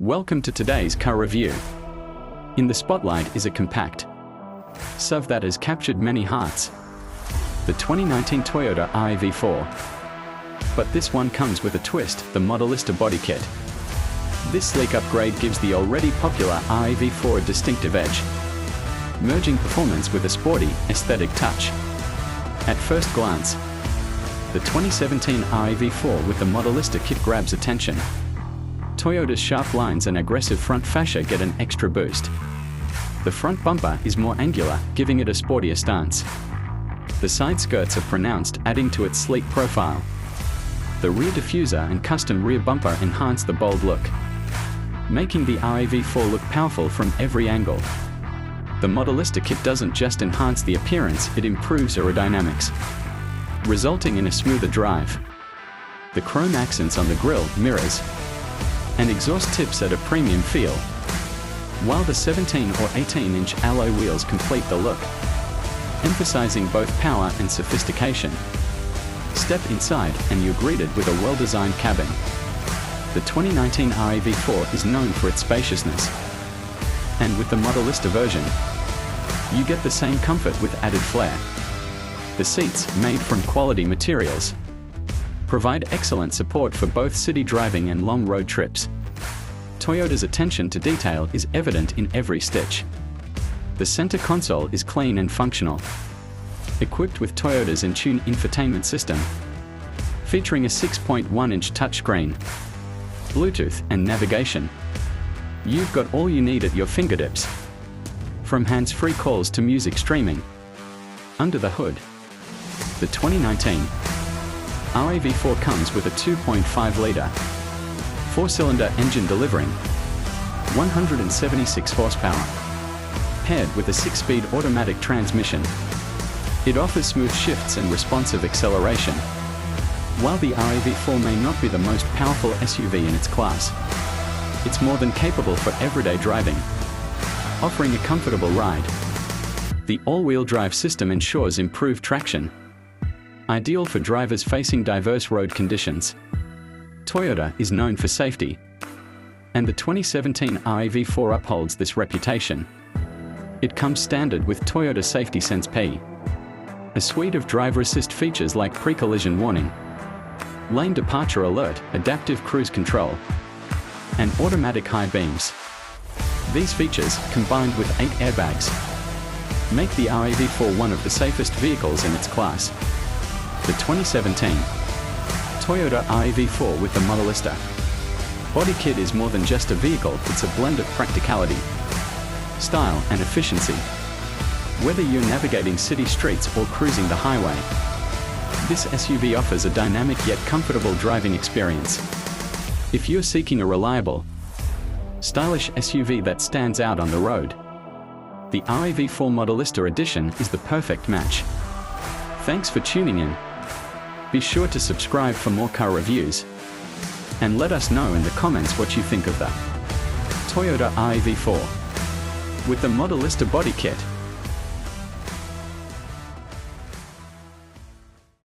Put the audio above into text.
Welcome to today's car review. In the spotlight is a compact SUV that has captured many hearts, the 2019 Toyota RAV4. But this one comes with a twist, the Modellista body kit. This sleek upgrade gives the already popular RAV4 a distinctive edge, merging performance with a sporty, aesthetic touch. At first glance, the 2017 RAV4 with the Modellista kit grabs attention. Toyota's sharp lines and aggressive front fascia get an extra boost. The front bumper is more angular, giving it a sportier stance. The side skirts are pronounced, adding to its sleek profile. The rear diffuser and custom rear bumper enhance the bold look, making the RAV4 look powerful from every angle. The Modellista kit doesn't just enhance the appearance, it improves aerodynamics, resulting in a smoother drive. The chrome accents on the grille, mirrors, and exhaust tips add a premium feel, while the 17 or 18-inch alloy wheels complete the look, emphasizing both power and sophistication. Step inside and you're greeted with a well-designed cabin. The 2019 RAV4 is known for its spaciousness, and with the Modellista version, you get the same comfort with added flair. The seats, made from quality materials, provide excellent support for both city driving and long road trips. Toyota's attention to detail is evident in every stitch. The center console is clean and functional, equipped with Toyota's InTune infotainment system, featuring a 6.1-inch touchscreen, Bluetooth, and navigation. You've got all you need at your fingertips, from hands-free calls to music streaming. Under the hood, the 2019 RAV4 comes with a 2.5-liter four-cylinder engine delivering 176 horsepower, paired with a 6-speed automatic transmission. It offers smooth shifts and responsive acceleration. While the RAV4 may not be the most powerful SUV in its class, it's more than capable for everyday driving, offering a comfortable ride. The all-wheel drive system ensures improved traction, ideal for drivers facing diverse road conditions. Toyota is known for safety, and the 2017 RAV4 upholds this reputation. It comes standard with Toyota Safety Sense P, a suite of driver assist features like pre-collision warning, lane departure alert, adaptive cruise control, and automatic high beams. These features, combined with 8 airbags, make the RAV4 one of the safest vehicles in its class. The 2017 Toyota RAV4 with the Modellista body kit is more than just a vehicle, it's a blend of practicality, style, and efficiency. Whether you're navigating city streets or cruising the highway, this SUV offers a dynamic yet comfortable driving experience. If you're seeking a reliable, stylish SUV that stands out on the road, the RAV4 Modellista Edition is the perfect match. Thanks for tuning in. Be sure to subscribe for more car reviews, and let us know in the comments what you think of the Toyota RAV4 with the Modellista body kit.